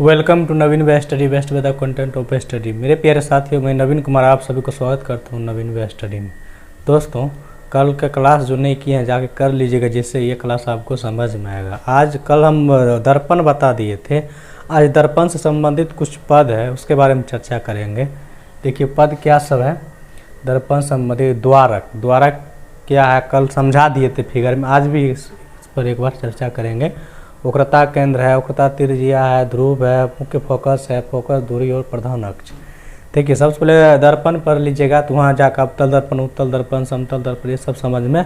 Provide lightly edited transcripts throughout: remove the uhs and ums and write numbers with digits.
Welcome to Naveen way study best with the content of study. मेरे प्यारे साथियों, मैं नवीन कुमार आप सभी को स्वागत करता हूं नवीन वे स्टडी में। दोस्तों, कल का क्लास जो नहीं किए हैं जाके कर लीजिएगा, जिससे ये क्लास आपको समझ में आएगा। कल हम दर्पण बता दिए थे, आज दर्पण से संबंधित कुछ पद है उसके बारे में चर्चा करेंगे। देखिए पद क्या सब है दर्पण संबंधित। द्वारक क्या है कल समझा दिए थे फिगर में, आज भी इस पर एक बार चर्चा करेंगे। वक्रता केंद्र है, वक्रता त्रिज्या है, ध्रुव है, मुख्य फोकस है, फोकस दूरी और प्रधान अक्ष। देखिए सबसे पहले दर्पण पढ़ लीजिएगा, तो वहाँ जाकर अवतल दर्पण, उत्तल दर्पण, समतल दर्पण ये सब समझ में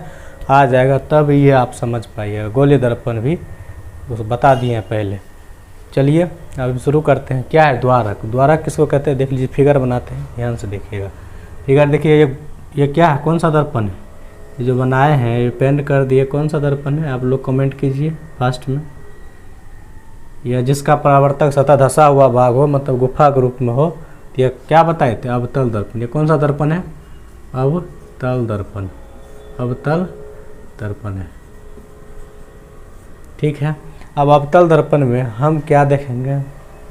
आ जाएगा, तब ये आप समझ पाइएगा। गोलीय दर्पण भी बता दिए हैं पहले। चलिए अब शुरू करते हैं। क्या है द्वारक? द्वारक किसको कहते हैं देख लीजिए, फिगर बनाते हैं, ध्यान से देखिएगा। फिगर देखिए, ये क्या है, कौन सा दर्पण है? ये जो बनाए हैं ये पेंट कर दिए, कौन सा दर्पण है आप लोग कमेंट कीजिए फास्ट में। यह जिसका परावर्तक सतह धसा हुआ भाग हो, मतलब गुफा के रूप में हो, तो यह क्या बताए थे? अवतल दर्पण। ये कौन सा दर्पण है? अवतल दर्पण। अवतल दर्पण है, ठीक है। अब अवतल दर्पण में हम क्या देखेंगे?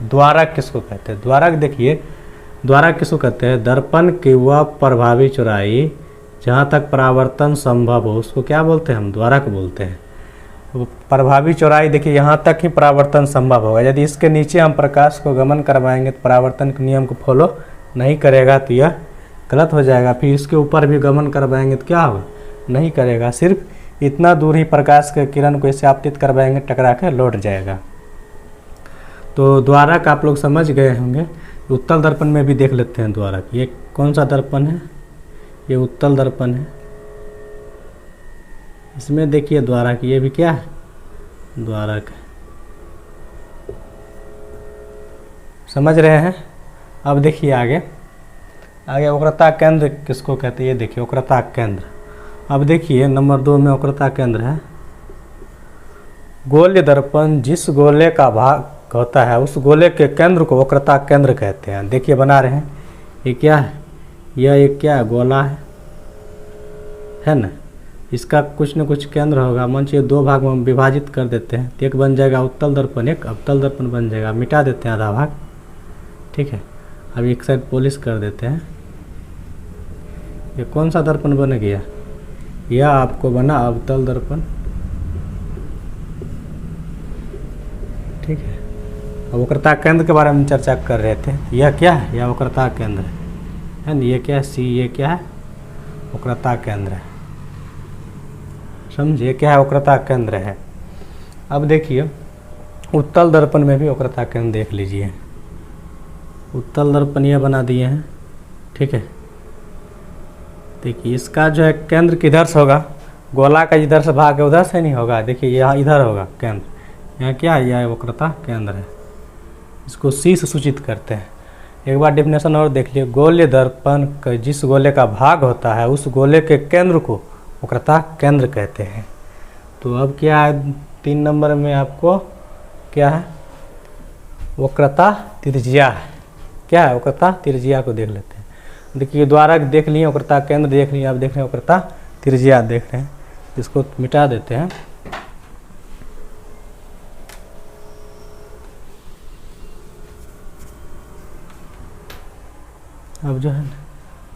द्वारक किसको कहते हैं? द्वारक देखिए, द्वारक किसको कहते हैं? दर्पण की वह प्रभावी चौड़ाई जहाँ तक परावर्तन संभव हो उसको क्या बोलते हैं? हम द्वारक बोलते हैं। प्रभावी चौड़ाई देखिए, यहाँ तक ही परावर्तन संभव होगा। यदि इसके नीचे हम प्रकाश को गमन करवाएंगे तो परावर्तन के नियम को फॉलो नहीं करेगा, तो यह गलत हो जाएगा। फिर इसके ऊपर भी गमन करवाएंगे तो क्या होगा? नहीं करेगा। सिर्फ इतना दूर ही प्रकाश के किरण को इसे आपतित करवाएंगे, टकरा कर लौट जाएगा। तो द्वारक आप लोग समझ गए होंगे। उत्तल दर्पण में भी देख लेते हैं द्वारक। ये कौन सा दर्पण है? ये उत्तल दर्पण है। इसमें देखिए द्वारक, ये भी क्या है? द्वारक। समझ रहे हैं? अब देखिए आगे वक्रता केंद्र किसको कहते हैं? ये देखिए वक्रता केंद्र। अब देखिए नंबर 2 में वक्रता केंद्र है। गोलीय दर्पण जिस गोले का भाग होता है उस गोले के केंद्र को वक्रता केंद्र कहते हैं। देखिए बना रहे हैं, ये क्या है? यह एक क्या है? गोला है ना। इसका कुछ न कुछ केंद्र होगा। मान लीजिए 2 भाग में विभाजित कर देते हैं, तो एक बन जाएगा उत्तल दर्पण, एक अवतल दर्पण बन जाएगा। मिटा देते हैं आधा भाग, ठीक है। अब एक साइड पॉलिश कर देते हैं। ये कौन सा दर्पण बन गया? यह आपको बना अवतल दर्पण, ठीक है। अब वक्रता केंद्र के बारे में चर्चा कर रहे थे। यह क्या है? यह वक्रता केंद्र है ना। ये क्या है? सी। ये क्या है? वक्रता केंद्र है। समझिए क्या है? वक्रता केंद्र है। अब देखिए उत्तल दर्पण में भी वक्रता केंद्र देख लीजिए। उत्तल दर्पण यह बना दिए हैं, ठीक है। देखिए इसका जो है केंद्र किधर से होगा? गोला का जिधर से भाग है उधर से नहीं होगा। देखिए यहाँ इधर होगा केंद्र। यहाँ क्या है? यह वक्रता केंद्र है। इसको सी से सूचित करते हैं। एक बार डेफिनेशन और देख लिए। गोलीय दर्पण जिस गोले का भाग होता है उस गोले के केंद्र को वक्रता केंद्र कहते हैं। तो अब क्या है 3 नंबर में आपको क्या है? वक्रता त्रिज्या है। क्या है? वक्रता त्रिज्या को देख लेते हैं। देखिए द्वारक देख लिए, वक्रता केंद्र देख लिए, आप देख रहे हैं वक्रता त्रिज्या देख रहे हैं। इसको मिटा देते हैं। अब जो है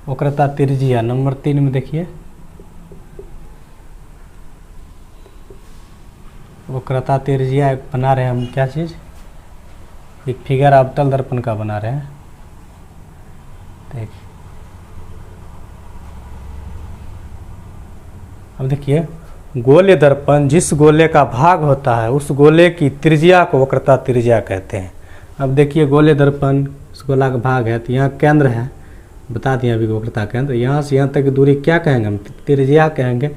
वक्रता त्रिज्या नंबर 3 में देखिए, वक्रता त्रिज्या बना रहे हैं हम। क्या चीज़? एक फिगर अवतल दर्पण का बना रहे हैं। देखिए अब देखिए गोलीय दर्पण जिस गोले का भाग होता है उस गोले की त्रिज्या को वक्रता त्रिज्या कहते हैं। अब देखिए गोलीय दर्पण इस गोला का भाग है, तो यहाँ केंद्र है, बता दिए अभी वक्रता केंद्र। यहाँ से यहाँ तक की दूरी क्या कहेंगे हम? त्रिज्या कहेंगे।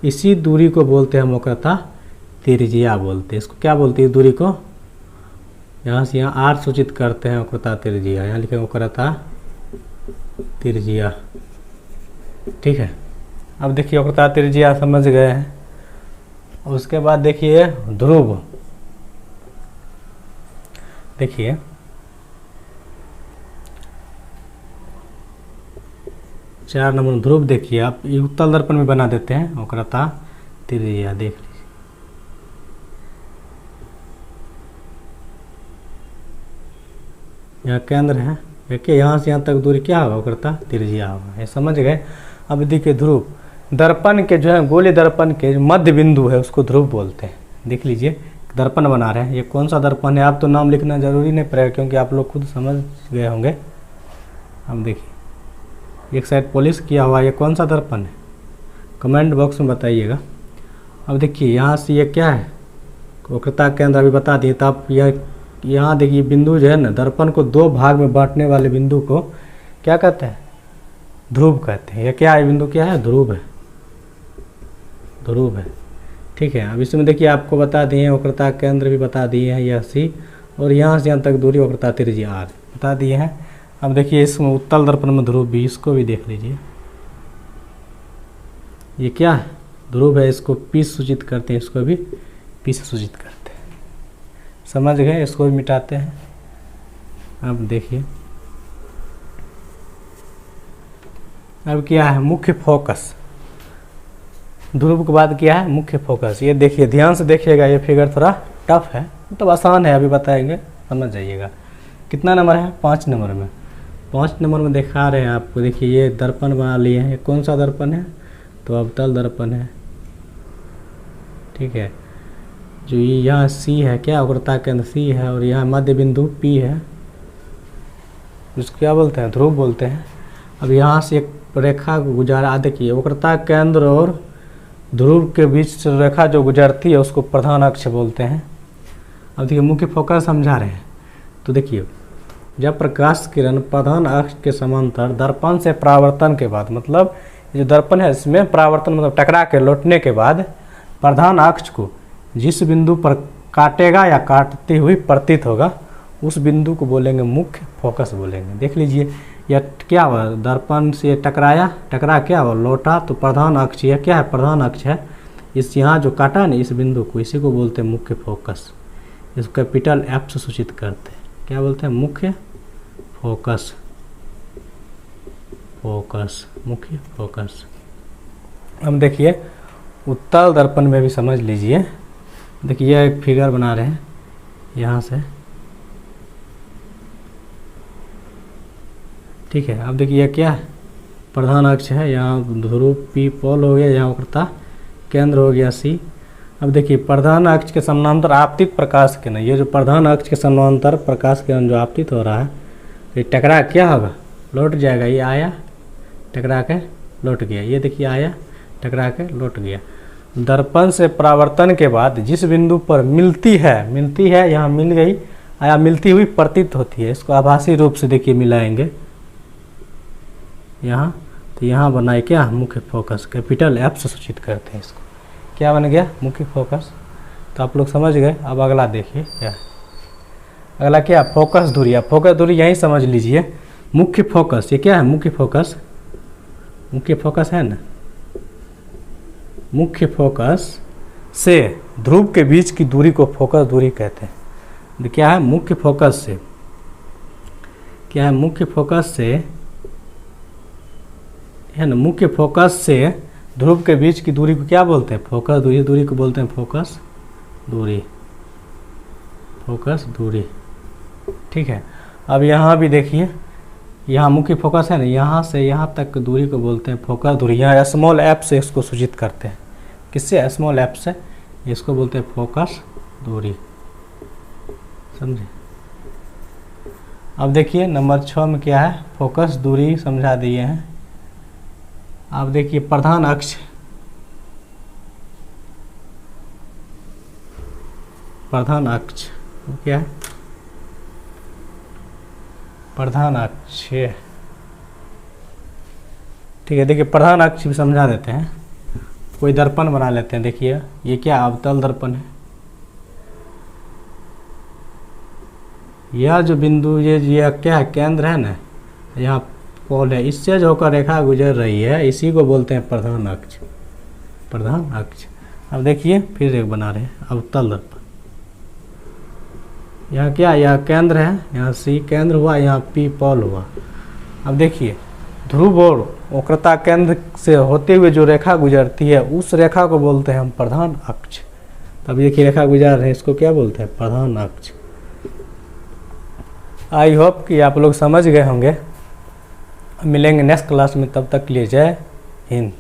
इसी दूरी को बोलते हैं हम वक्रता त्रिज्या बोलते हैं। इसको क्या बोलते हैं? इस दूरी को यहाँ से यहाँ आर सूचित करते हैं वक्रता त्रिज्या। यहाँ लिखेंगे वक्रता त्रिज्या, ठीक है। अब देखिए वक्रता त्रिज्या समझ गए हैं। उसके बाद देखिए ध्रुव। देखिए 4 नंबर ध्रुव देखिए आप, ये उत्तल दर्पण में बना देते हैं वक्रता त्रिज्या। देख लीजिए, यहाँ केंद्र है, देखिए यहाँ से यहाँ तक दूरी क्या होगा, वक्रता त्रिज्या होगा। ये समझ गए। अब देखिए ध्रुव, दर्पण के जो है गोलीय दर्पण के मध्य बिंदु है उसको ध्रुव बोलते हैं। देख लीजिए दर्पण बना रहे हैं, ये कौन सा दर्पण है, आप तो नाम लिखना जरूरी नहीं पड़ेगा क्योंकि आप लोग खुद समझ गए होंगे। अब देखिए एक साइड पॉलिश किया हुआ, ये कौन सा दर्पण है, कमेंट बॉक्स में बताइएगा। अब देखिए यहाँ से ये क्या है, वक्रता केंद्र अभी बता दिए। तो आप यहाँ देखिए बिंदु जो है ना, दर्पण को दो भाग में बांटने वाले बिंदु को क्या कहते हैं, ध्रुव कहते हैं। ये क्या है, बिंदु क्या है, ध्रुव है, ध्रुव है। ठीक है, अब इसमें देखिए आपको बता दिए वक्रता केंद्र भी बता दिए हैं, यह सी, और यहाँ से यहाँ तक दूरी वक्रता त्रिज्या आर बता दिए हैं। अब देखिए इसमें उत्तल दर्पण में ध्रुव भी, इसको भी देख लीजिए, ये क्या है, ध्रुव है, इसको पी सूचित करते हैं, इसको भी पी से सूचित करते हैं। समझ गए, इसको भी मिटाते हैं। अब देखिए अब क्या है, मुख्य फोकस। ध्रुव के बाद क्या है, मुख्य फोकस। ये देखिए ध्यान से देखिएगा, ये फिगर थोड़ा टफ है, मतलब आसान है, अभी बताएंगे, समझ जाइएगा। कितना नंबर है, 5 नंबर में। 5 नंबर में दिखा रहे हैं आपको, देखिए ये दर्पण बना लिए हैं। ये कौन सा दर्पण है, तो अवतल दर्पण है। ठीक है, जो ये यहाँ सी है, क्या वक्रता केंद्र सी है, और यहाँ मध्य बिंदु पी है, जिसको क्या बोलते हैं, ध्रुव बोलते हैं। अब यहाँ से एक रेखा गुजारा, देखिए वक्रता केंद्र और ध्रुव के बीच रेखा जो गुजरती है उसको प्रधान अक्ष बोलते हैं। अब देखिए मुख्य फोकस समझा रहे हैं, तो देखिए जब प्रकाश किरण प्रधान अक्ष के समांतर दर्पण से परावर्तन के बाद, मतलब जो दर्पण है इसमें परावर्तन मतलब टकरा के लौटने के बाद प्रधान अक्ष को जिस बिंदु पर काटेगा या काटती हुई प्रतीत होगा, उस बिंदु को बोलेंगे मुख्य फोकस बोलेंगे। देख लीजिए यह क्या हुआ, दर्पण से टकराया, टकरा क्या हुआ, लौटा, तो प्रधान अक्ष, यह क्या है, प्रधान अक्ष है। इस यहाँ जो काटा ना इस बिंदु को, इसी को बोलते हैं मुख्य फोकस। इसको कैपिटल एफ से सूचित करते हैं, क्या बोलते हैं, मुख्य फोकस, फोकस, मुख्य फोकस। अब देखिए उत्तल दर्पण में भी समझ लीजिए, देखिए यह एक फिगर बना रहे हैं यहाँ से। ठीक है, अब देखिए यह क्या है, प्रधान अक्ष है, यहाँ ध्रुव पी पोल हो गया, यहाँ वक्रता केंद्र हो गया सी। अब देखिए प्रधान अक्ष के समानांतर आपतित प्रकाश किरण, ये जो प्रधान अक्ष के समानांतर प्रकाश किरण जो आपतित हो रहा है, ये टकरा क्या होगा, लौट जाएगा। ये आया टकरा के लौट गया, ये देखिए आया टकरा के लौट गया। दर्पण से परावर्तन के बाद जिस बिंदु पर मिलती है, यहाँ मिल गई, आया मिलती हुई प्रतीत होती है, इसको आभासी रूप से देखिए मिलाएंगे यहाँ, तो यहाँ बनाए क्या, मुख्य फोकस, कैपिटल एफ से सूचित करते हैं इसको, क्या बन गया, मुख्य फोकस। तो आप लोग समझ गए। अब अगला देखिए, क्या अगला क्या, फोकस दूरी। आप फोकस दूरी यहीं समझ लीजिए, मुख्य फोकस, ये क्या है, मुख्य फोकस, मुख्य फोकस है ना, मुख्य फोकस से ध्रुव के बीच की दूरी को फोकस दूरी कहते हैं। क्या है, मुख्य फोकस से, क्या है, मुख्य फोकस से है ना, मुख्य फोकस से ध्रुव के बीच की दूरी को क्या बोलते हैं, फोकस दूरी, दूरी को बोलते हैं फोकस दूरी, फोकस दूरी। ठीक है, अब यहाँ भी देखिए, यहाँ मुख्य फोकस है ना, यहाँ से यहाँ तक दूरी को बोलते हैं फोकस दूरी। यहाँ स्मॉल एफ से इसको सूचित करते हैं, किससे, स्मॉल एफ से, इसको बोलते हैं फोकस दूरी, समझे। अब देखिए नंबर 6 में क्या है, फोकस दूरी समझा दिए हैं। अब देखिए प्रधान अक्ष, प्रधान अक्ष क्या है, प्रधान अक्ष, ठीक है। देखिए प्रधान अक्ष भी समझा देते हैं, कोई दर्पण बना लेते हैं। देखिए ये क्या, अवतल दर्पण है, यह जो बिंदु ये क्या है, केंद्र है ना, यहाँ पोल है, इससे जो होकर रेखा गुजर रही है, इसी को बोलते हैं प्रधान अक्ष, प्रधान अक्ष। अब देखिए फिर एक बना रहे हैं अवतल दर्पण, यहाँ क्या, यह केंद्र है, यहाँ सी केंद्र हुआ, यहाँ पी पोल हुआ। अब देखिए ध्रुव और वक्रता केंद्र से होते हुए जो रेखा गुजरती है, उस रेखा को बोलते हैं हम प्रधान अक्ष। तब देखिए रेखा गुजर रहे हैं, इसको क्या बोलते हैं, प्रधान अक्ष। आई होप कि आप लोग समझ गए होंगे। मिलेंगे नेक्स्ट क्लास में, तब तक के लिए जय हिंद।